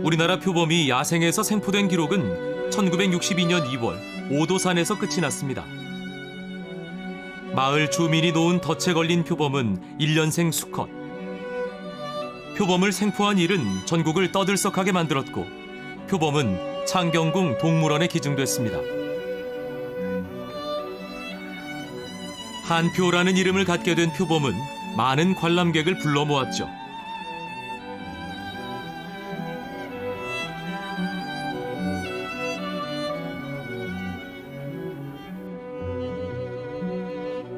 우리나라 표범이 야생에서 생포된 기록은 1962년 2월 오도산에서 끝이 났습니다. 마을 주민이 놓은 덫에 걸린 표범은 1년생 수컷. 표범을 생포한 일은 전국을 떠들썩하게 만들었고 표범은 창경궁 동물원에 기증됐습니다. 한표라는 이름을 갖게 된 표범은 많은 관람객을 불러 모았죠.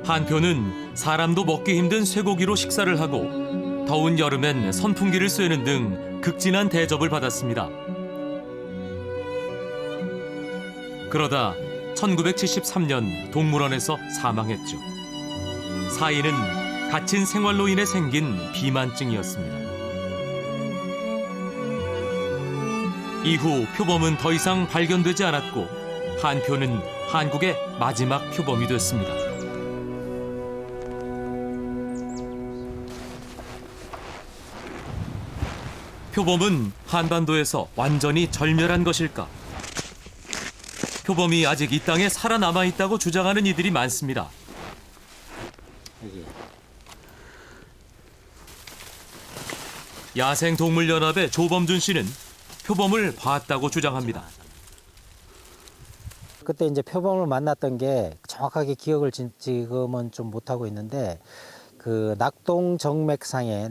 한표는 사람도 먹기 힘든 쇠고기로 식사를 하고 더운 여름엔 선풍기를 쐬는 등 극진한 대접을 받았습니다. 그러다 1973년 동물원에서 사망했죠. 사인은 갇힌 생활로 인해 생긴 비만증이었습니다. 이후 표범은 더 이상 발견되지 않았고 한표는 한국의 마지막 표범이 됐습니다. 표범은 한반도에서 완전히 절멸한 것일까? 표범이 아직 이 땅에 살아남아 있다고 주장하는 이들이 많습니다. 야생동물연합의 조범준 씨는 표범을 봤다고 주장합니다. 그때 이제 표범을 만났던 게 정확하게 기억을 지금은 좀 못하고 있는데 그 낙동정맥상에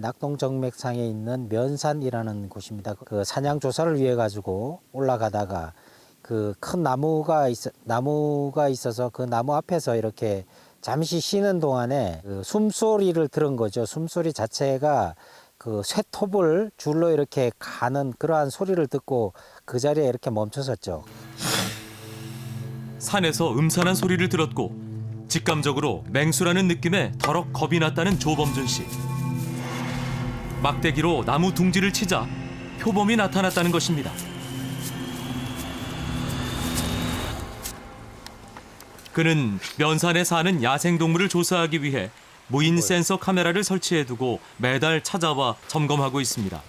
있는 면산이라는 곳입니다. 그 사냥 조사를 위해 가지고 올라가다가 그 큰 나무가 있어서 그 나무 앞에서 이렇게 잠시 쉬는 동안에 그 숨소리를 들은 거죠. 숨소리 자체가 그 쇠톱을 줄로 이렇게 가는 그러한 소리를 듣고 그 자리에 이렇게 멈춰섰죠. 산에서 음산한 소리를 들었고 직감적으로 맹수라는 느낌에 더럭 겁이 났다는 조범준 씨. 막대기로 나무 둥지를 치자 표범이 나타났다는 것입니다. 그는 면산에 사는 야생동물을 조사하기 위해 무인 센서 카메라를 설치해두고 매달 찾아와 점검하고 있습니다.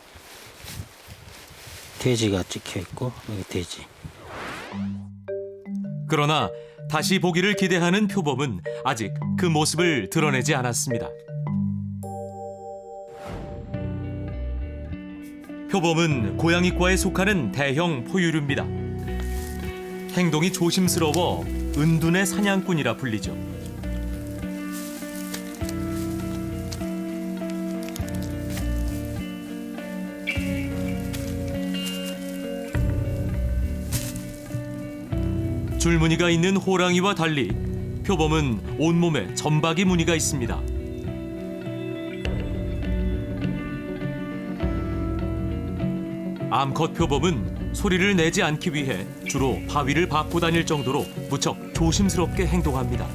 돼지가 찍혀 있고 여기 돼지. 그러나 다시 보기를 기대하는 표범은 아직 그 모습을 드러내지 않았습니다. 표범은 고양이과에 속하는 대형 포유류입니다. 행동이 조심스러워 은둔의 사냥꾼이라 불리죠. 줄무늬가 있는 호랑이와 달리 표범은 온몸에 점박이 무늬가 있습니다. 암컷 표범은 소리를 내지 않기 위해 주로 바위를 밟고 다닐 정도로 무척 조심스럽게 행동합니다.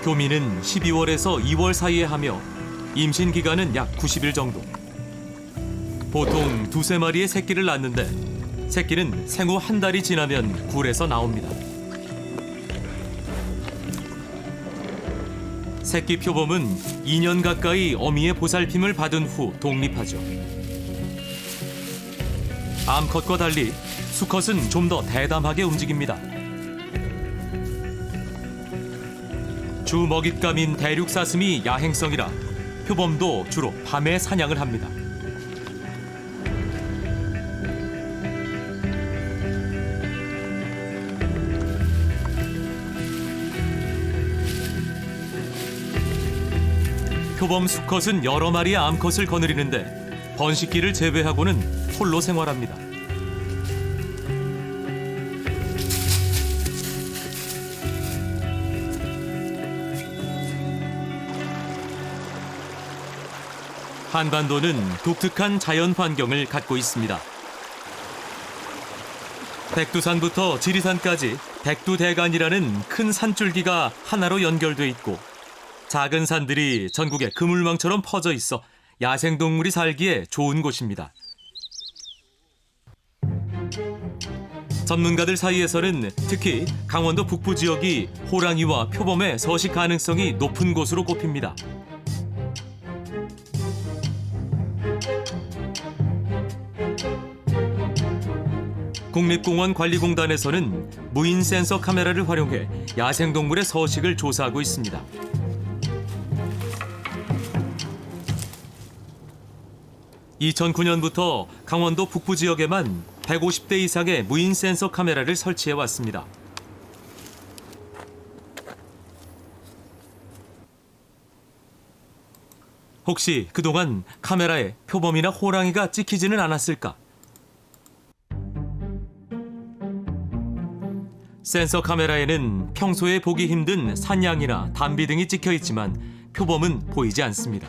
교미는 12월에서 2월 사이에 하며 임신 기간은 약 90일 정도. 보통 두세 마리의 새끼를 낳는데 새끼는 생후 한 달이 지나면 굴에서 나옵니다. 새끼 표범은 2년 가까이 어미의 보살핌을 받은 후 독립하죠. 암컷과 달리 수컷은 좀 더 대담하게 움직입니다. 주 먹잇감인 대륙사슴이 야행성이라 표범도 주로 밤에 사냥을 합니다. 표범 수컷은 여러 마리의 암컷을 거느리는데 번식기를 제외하고는 홀로 생활합니다. 한반도는 독특한 자연 환경을 갖고 있습니다. 백두산부터 지리산까지 백두대간이라는 큰 산줄기가 하나로 연결돼 있고 작은 산들이 전국에 그물망처럼 퍼져 있어 야생동물이 살기에 좋은 곳입니다. 전문가들 사이에서는 특히 강원도 북부 지역이 호랑이와 표범의 서식 가능성이 높은 곳으로 꼽힙니다. 국립공원관리공단에서는 무인 센서 카메라를 활용해 야생동물의 서식을 조사하고 있습니다. (2009년부터) 강원도 북부 지역에만 150대 이상의 무인 센서 카메라를 설치해 왔습니다. 혹시 그동안 카메라에 표범이나 호랑이가 찍히지는 않았을까? 센서 카메라에는 평소에 보기 힘든 산양이나 담비 등이 찍혀 있지만 표범은 보이지 않습니다.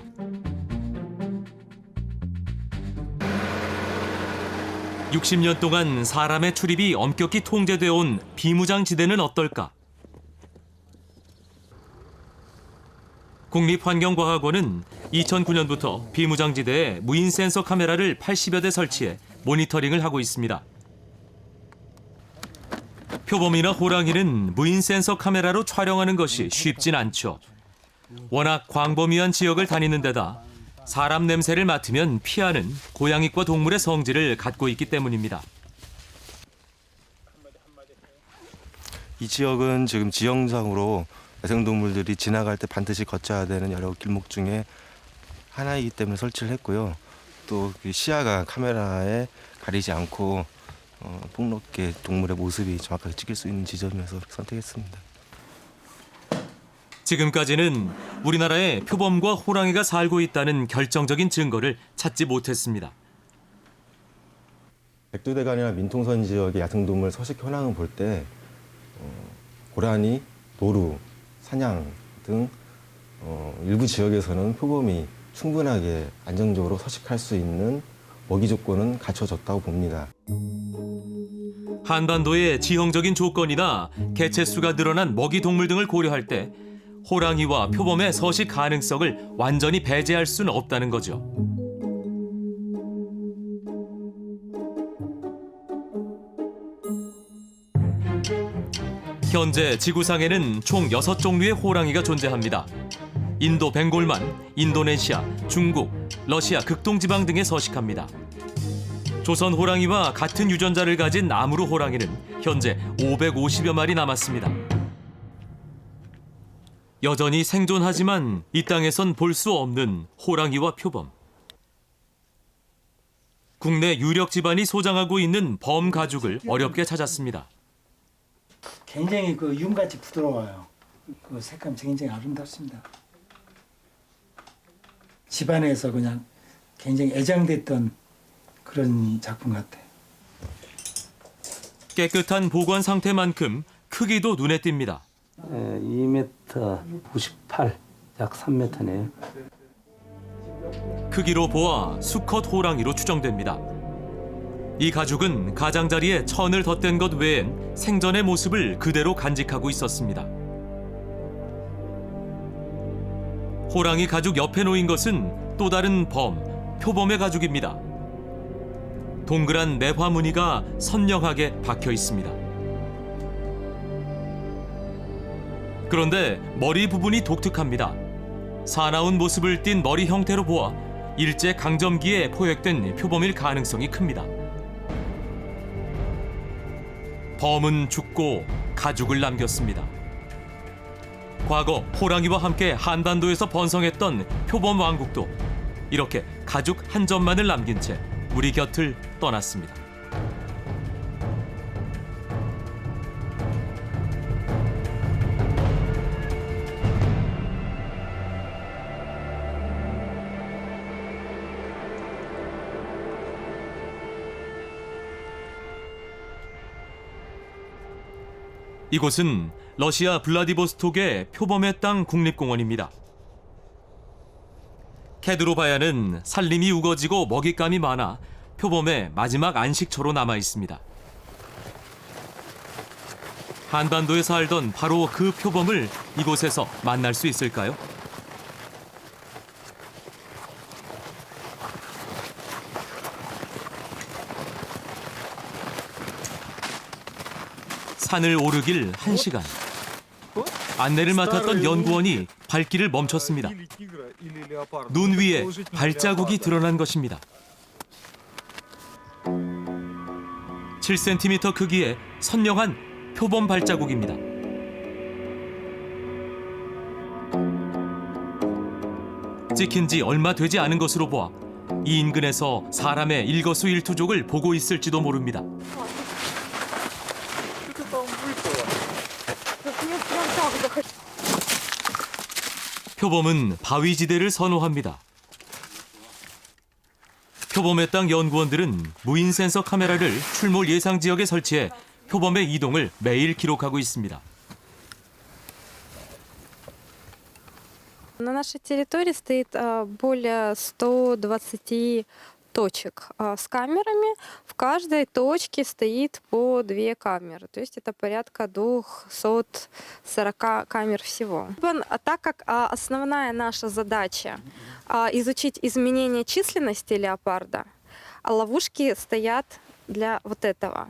(60년) 동안 사람의 출입이 엄격히 통제되어 온 비무장지대는 어떨까? 국립환경과학원은 2009년부터 비무장지대에 무인 센서 카메라를 80여 대 설치해 모니터링을 하고 있습니다. 표범이나 호랑이는 무인 센서 카메라로 촬영하는 것이 쉽진 않죠. 워낙 광범위한 지역을 다니는 데다 사람 냄새를 맡으면 피하는 고양이과 동물의 성질을 갖고 있기 때문입니다. 이 지역은 지금 지형상으로 야생동물들이 지나갈 때 반드시 거쳐야 되는 여러 길목 중에 하나이기 때문에 설치를 했고요. 또 시야가 카메라에 가리지 않고 폭넓게 동물의 모습이 정확하게 찍힐 수 있는 지점에서 선택했습니다. 지금까지는 우리나라에 표범과 호랑이가 살고 있다는 결정적인 증거를 찾지 못했습니다. 백두대간이나 민통선 지역의 야생동물 서식 현황을 볼 때 고라니, 노루, 사냥 등 일부 지역에서는 표범이 충분하게 안정적으로 서식할 수 있는 먹이 조건은 갖춰졌다고 봅니다. 한반도의 지형적인 조건이나 개체수가 늘어난 먹이 동물 등을 고려할 때 호랑이와 표범의 서식 가능성을 완전히 배제할 수는 없다는 거죠. 현재 지구상에는 총 6종류의 호랑이가 존재합니다. 인도 벵골만, 인도네시아, 중국, 러시아 극동지방 등에 서식합니다. 조선 호랑이와 같은 유전자를 가진 나무루 호랑이는 현재 550여 마리 남았습니다. 여전히 생존하지만 이 땅에선 볼 수 없는 호랑이와 표범. 국내 유력 집안이 소장하고 있는 범 가죽을 어렵게 찾았습니다. 굉장히 윤같이 부드러워요. 그 색감이 굉장히 아름답습니다. 집안에서 그냥 굉장히 애장됐던 그런 작품 같아요. 깨끗한 보관 상태만큼 크기도 눈에 띕니다. 2m 98, 약 3m네요. 크기로 보아 수컷 호랑이로 추정됩니다. 이 가죽은 가장자리에 천을 덧댄 것 외엔 생전의 모습을 그대로 간직하고 있었습니다. 호랑이 가죽 옆에 놓인 것은 또 다른 범, 표범의 가죽입니다. 동그란 매화 무늬가 선명하게 박혀 있습니다. 그런데 머리 부분이 독특합니다. 사나운 모습을 띤 머리 형태로 보아 일제 강점기에 포획된 표범일 가능성이 큽니다. 범은 죽고 가죽을 남겼습니다. 과거 호랑이와 함께 한반도에서 번성했던 표범 왕국도 이렇게 가죽 한 점만을 남긴 채 우리 곁을 떠났습니다. 이곳은 러시아 블라디보스톡의 표범의 땅 국립공원입니다. 케드로바야는 산림이 우거지고 먹잇감이 많아 표범의 마지막 안식처로 남아 있습니다. 한반도에 살던 바로 그 표범을 이곳에서 만날 수 있을까요? 산을 오르길 1시간. 안내를 맡았던 연구원이 발길을 멈췄습니다. 눈 위에 발자국이 드러난 것입니다. 7cm 크기의 선명한 표범 발자국입니다. 찍힌 지 얼마 되지 않은 것으로 보아 이 인근에서 사람의 일거수일투족을 보고 있을지도 모릅니다. 표범은 바위지대를 선호합니다. 표범의 땅 연구원들은 무인 센서 카메라를 출몰 예상 지역에 설치해 표범의 이동을 매일 기록하고 있습니다. На нашей территории стоит более 120 точек с камерами. В каждой точке стоит по 2 камеры. То есть это порядка 240 камер всего. Так как основная наша задача изучить изменение численности леопарда, ловушки стоят для вот этого.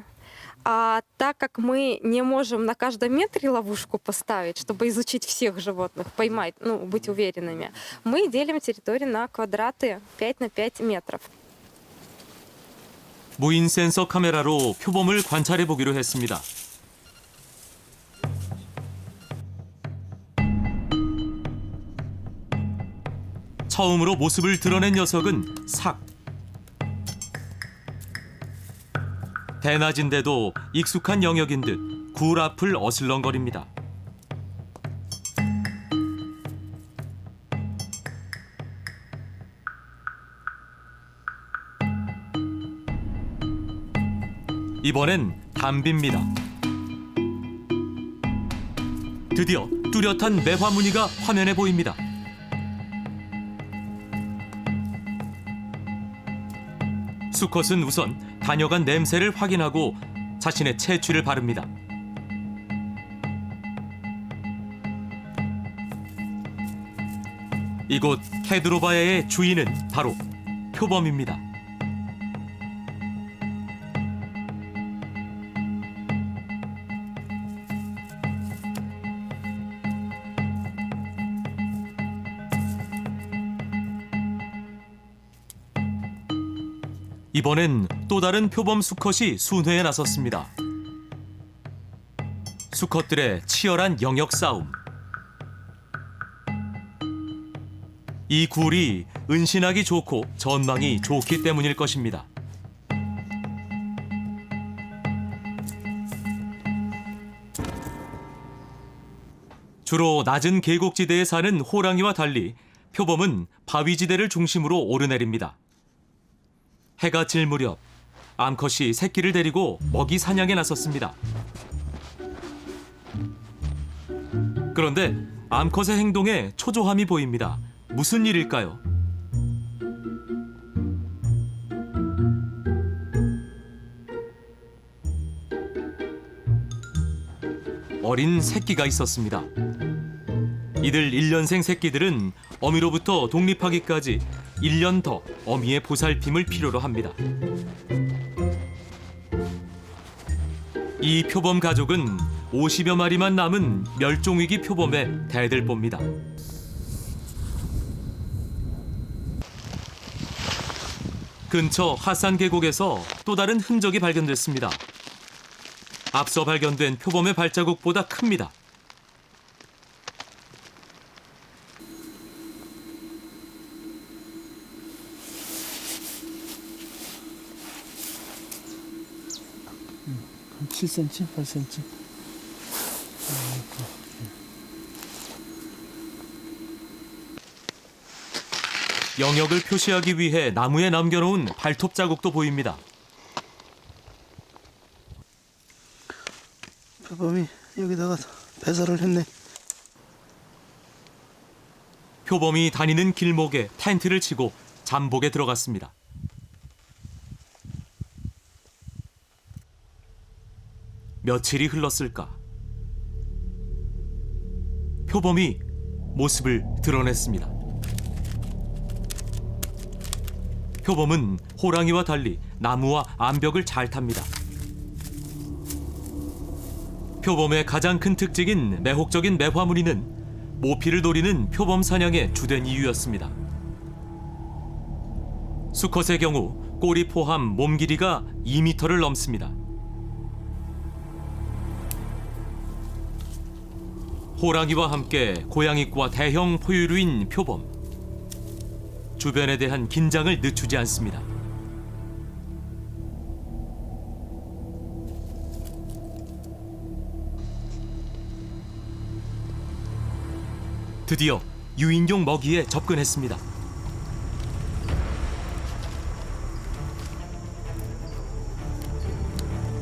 А так как мы не можем на каждом метре ловушку поставить, чтобы изучить всех животных, поймать, быть уверенными, мы делим территорию на квадраты 5 на 5 метров. 무인 센서 카메라로 표범을 관찰해 보기로 했습니다. 처음으로 모습을 드러낸 녀석은 삭. 대낮인데도 익숙한 영역인 듯 굴 앞을 어슬렁거립니다. 이번엔 담비입니다. 드디어 뚜렷한 매화 무늬가 화면에 보입니다. 수컷은 우선 다녀간 냄새를 확인하고 자신의 채취를 바릅니다. 이곳 헤드로바야의 주인은 바로 표범입니다. 이번엔 또 다른 표범 수컷이 순회에 나섰습니다. 수컷들의 치열한 영역 싸움. 이 굴이 은신하기 좋고 전망이 좋기 때문일 것입니다. 주로 낮은 계곡지대에 사는 호랑이와 달리 표범은 바위지대를 중심으로 오르내립니다. 해가 질 무렵 암컷이 새끼를 데리고 먹이 사냥에 나섰습니다. 그런데 암컷의 행동에 초조함이 보입니다. 무슨 일일까요? 어린 새끼가 있었습니다. 이들 1년생 새끼들은 어미로부터 독립하기까지 1년 더 어미의 보살핌을 필요로 합니다. 이 표범 가족은 50여 마리만 남은 멸종위기 표범의 대들보입니다. 근처 하산 계곡에서 또 다른 흔적이 발견됐습니다. 앞서 발견된 표범의 발자국보다 큽니다. 한 7cm, 8cm. 영역을 표시하기 위해 나무에 남겨놓은 발톱 자국도 보입니다. 표범이 여기다가 배설을 했네. 표범이 다니는 길목에 텐트를 치고 잠복에 들어갔습니다. 며칠이 흘렀을까? 표범이 모습을 드러냈습니다. 표범은 호랑이와 달리 나무와 암벽을 잘 탑니다. 표범의 가장 큰 특징인 매혹적인 매화무늬는 모피를 노리는 표범 사냥의 주된 이유였습니다. 수컷의 경우 꼬리 포함 몸 길이가 2m를 넘습니다. 호랑이와 함께 고양이과 대형 포유류인 표범. 주변에 대한 긴장을 늦추지 않습니다. 드디어 유인용 먹이에 접근했습니다.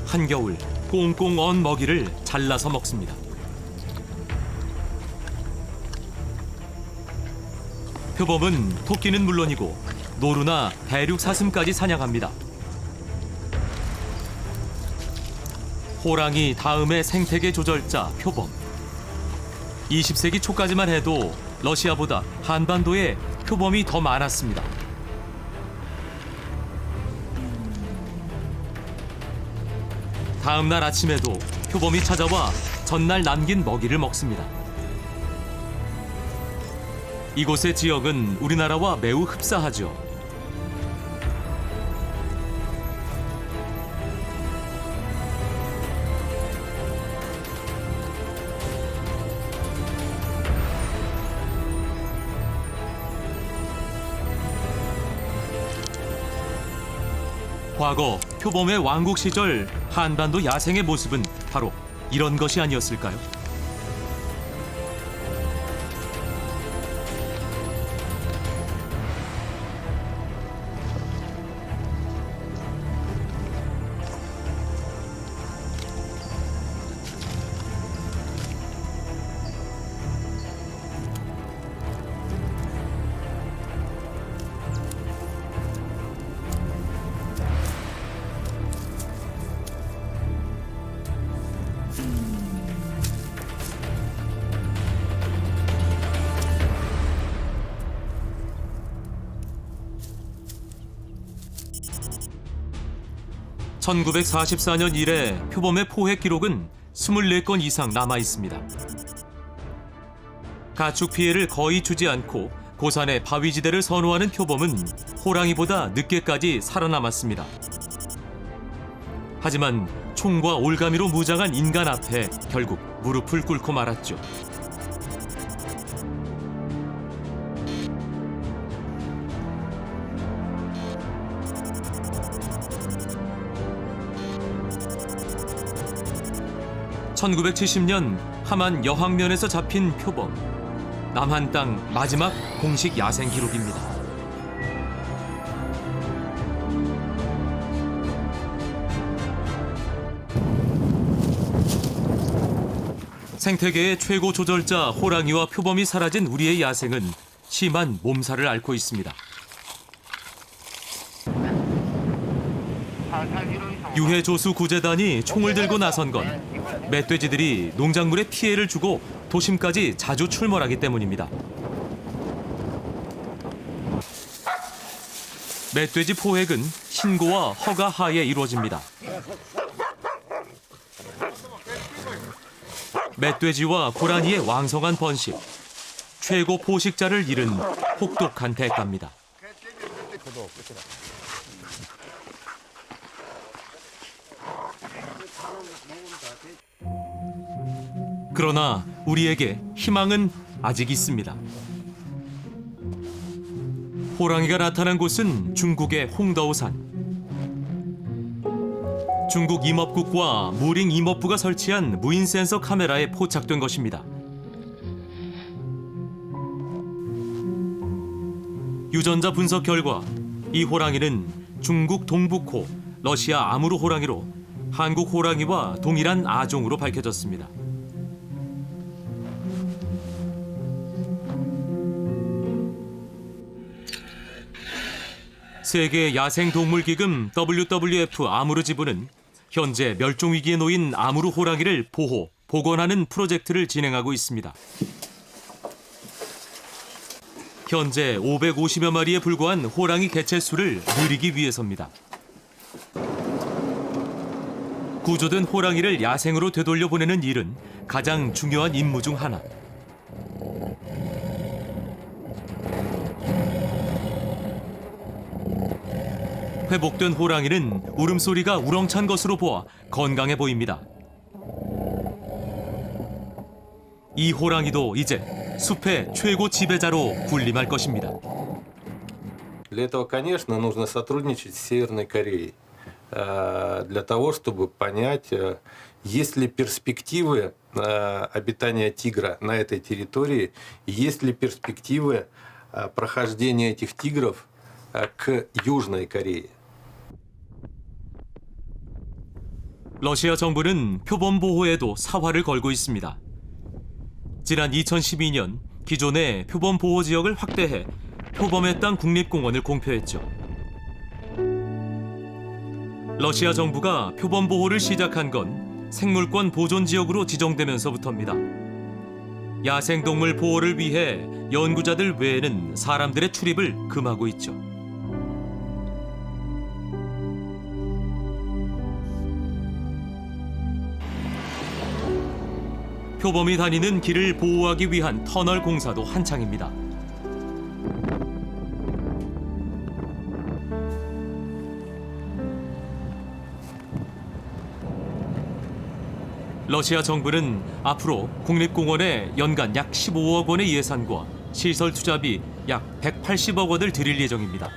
한겨울 꽁꽁 언 먹이를 잘라서 먹습니다. 표범은 토끼는 물론이고 노루나 대륙 사슴까지 사냥합니다. 호랑이 다음의 생태계 조절자 표범. 20세기 초까지만 해도 러시아보다 한반도에 표범이 더 많았습니다. 다음 날 아침에도 표범이 찾아와 전날 남긴 먹이를 먹습니다. 이곳의 지역은 우리나라와 매우 흡사하죠. 과거 표범의 왕국 시절 한반도 야생의 모습은 바로 이런 것이 아니었을까요? (1944년) 이래 표범의 포획 기록은 24건 이상 남아 있습니다. 가축 피해를 거의 주지 않고 고산의 바위지대를 선호하는 표범은 호랑이보다 늦게까지 살아남았습니다. 하지만 총과 올가미로 무장한 인간 앞에 결국 무릎을 꿇고 말았죠. (1970년) 함안 여항면에서 잡힌 표범. 남한 땅 마지막 공식 야생 기록입니다. 생태계의 최고 조절자 호랑이와 표범이 사라진 우리의 야생은 심한 몸살을 앓고 있습니다. 유해조수구제단이 총을 들고 나선 건 멧돼지들이 농작물에 피해를 주고 도심까지 자주 출몰하기 때문입니다. 멧돼지 포획은 신고와 허가 하에 이루어집니다. 멧돼지와 고라니의 왕성한 번식, 최고 포식자를 잃은 혹독한 대가입니다. 그러나 우리에게 희망은 아직 있습니다. 호랑이가 나타난 곳은 중국의 홍더우산. 중국 임업국과 무링 임업부가 설치한 무인 센서 카메라에 포착된 것입니다. 유전자 분석 결과 이 호랑이는 중국 동북호, 러시아 아무르 호랑이로 한국 호랑이와 동일한 아종으로 밝혀졌습니다. 세계 야생동물기금 WWF 아무르 지부는 현재 멸종위기에 놓인 아무르 호랑이를 보호, 복원하는 프로젝트를 진행하고 있습니다. 현재 550여 마리에 불과한 호랑이 개체수를 늘리기 위해서입니다. 구조된 호랑이를 야생으로 되돌려 보내는 일은 가장 중요한 임무 중 하나. 회복된 호랑이는 울음소리가 우렁찬 것으로 보아 건강해 보입니다. 이 호랑이도 이제 숲의 최고 지배자로 군림할 것입니다. Для этого, конечно, нужно сотрудничать с Северной Кореей для того, чтобы понять, есть ли перспективы обитания тигра на этой территории, есть ли перспективы прохождения этих тигров к Южной Корее. 러시아 정부는 표범 보호에도 사활을 걸고 있습니다. 지난 2012년 기존의 표범 보호 지역을 확대해 표범의 땅 국립공원을 공표했죠. 러시아 정부가 표범 보호를 시작한 건 생물권 보존 지역으로 지정되면서부터입니다. 야생동물 보호를 위해 연구자들 외에는 사람들의 출입을 금하고 있죠. 표범이 다니는 길을 보호하기 위한 터널 공사도 한창입니다. 러시아 정부는 앞으로 국립공원에 연간 약 15억 원의 예산과 시설 투자비 약 180억 원을 들일 예정입니다.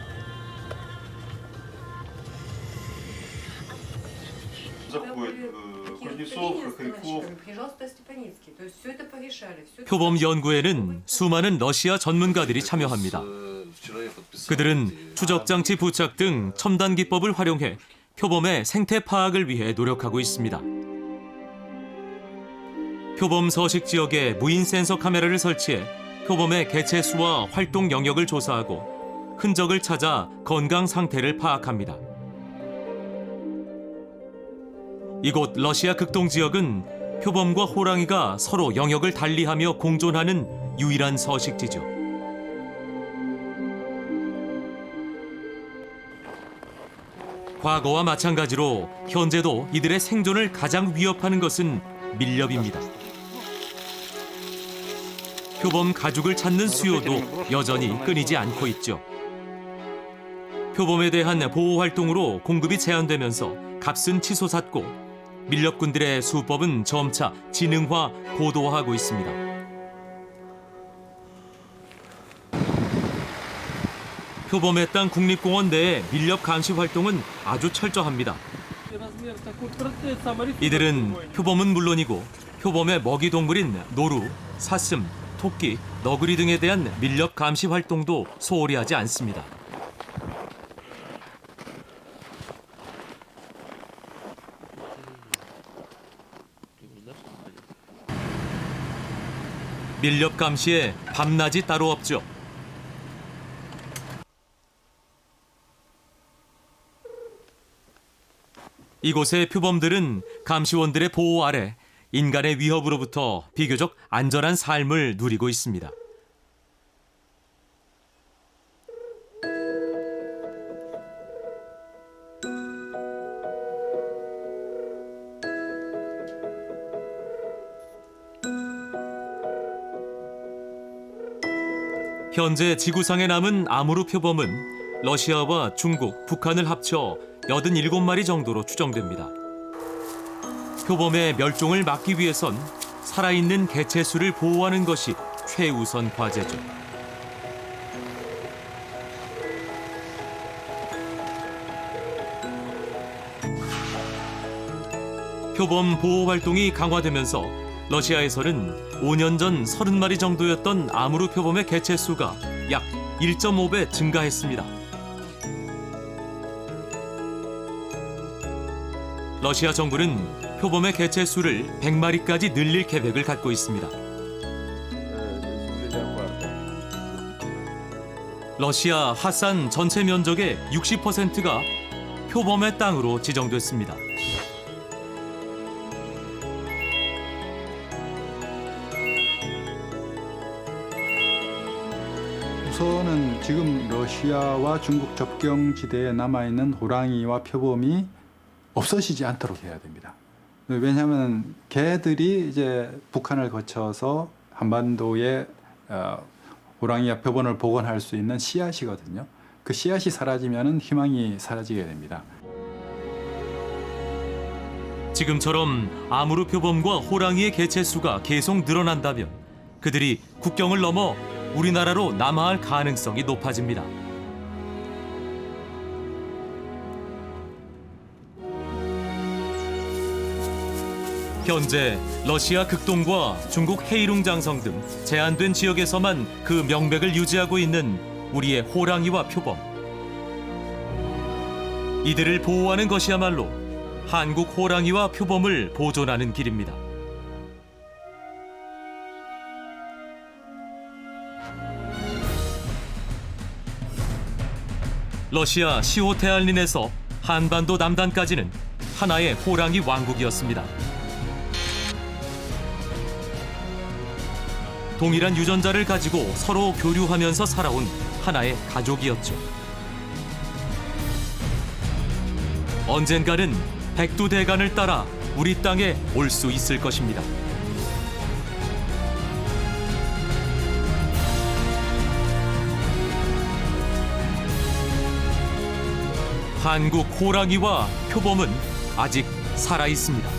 표범 연구에는 수많은 러시아 전문가들이 참여합니다. 그들은 추적장치 부착 등 첨단 기법을 활용해 표범의 생태 파악을 위해 노력하고 있습니다. 표범 서식 지역에 무인 센서 카메라를 설치해 표범의 개체 수와 활동 영역을 조사하고 흔적을 찾아 건강 상태를 파악합니다. 이곳 러시아 극동 지역은 표범과 호랑이가 서로 영역을 달리하며 공존하는 유일한 서식지죠. 과거와 마찬가지로 현재도 이들의 생존을 가장 위협하는 것은 밀렵입니다. 표범 가죽을 찾는 수요도 여전히 끊이지 않고 있죠. 표범에 대한 보호 활동으로 공급이 제한되면서 값은 치솟았고 밀렵꾼들의 수법은 점차 지능화, 고도화하고 있습니다. 표범의 땅 국립공원 내의 밀렵 감시 활동은 아주 철저합니다. 이들은 표범은 물론이고 표범의 먹이 동물인 노루, 사슴, 토끼, 너구리 등에 대한 밀렵 감시 활동도 소홀히 하지 않습니다. 밀렵 감시에 밤낮이 따로 없죠. 이곳의 표범들은 감시원들의 보호 아래 인간의 위협으로부터 비교적 안전한 삶을 누리고 있습니다. 현재 지구상에 남은 아무르 표범은 러시아와 중국, 북한을 합쳐 87마리 정도로 추정됩니다. 표범의 멸종을 막기 위해선 살아있는 개체 수를 보호하는 것이 최우선 과제죠. 표범 보호 활동이 강화되면서 러시아에서는 5년 전 30마리 정도였던 아무르 표범의 개체 수가 약 1.5배 증가했습니다. 러시아 정부는 표범의 개체 수를 100마리까지 늘릴 계획을 갖고 있습니다. 러시아 하산 전체 면적의 60%가 표범의 땅으로 지정됐습니다. 우선은 지금 러시아와 중국 접경 지대에 남아있는 호랑이와 표범이 없어지지 않도록 해야 됩니다. 왜냐하면 개들이 이제 북한을 거쳐서 한반도에 호랑이와 표본을 복원할 수 있는 씨앗이거든요. 그 씨앗이 사라지면은 희망이 사라지게 됩니다. 지금처럼 아무르 표범과 호랑이의 개체 수가 계속 늘어난다면 그들이 국경을 넘어 우리나라로 남하할 가능성이 높아집니다. 현재 러시아 극동과 중국 헤이룽 장성 등 제한된 지역에서만 그 명맥을 유지하고 있는 우리의 호랑이와 표범. 이들을 보호하는 것이야말로 한국 호랑이와 표범을 보존하는 길입니다. 러시아 시호테알린에서 한반도 남단까지는 하나의 호랑이 왕국이었습니다. 동일한 유전자를 가지고 서로 교류하면서 살아온 하나의 가족이었죠. 언젠가는 백두대간을 따라 우리 땅에 올 수 있을 것입니다. 한국 호랑이와 표범은 아직 살아 있습니다.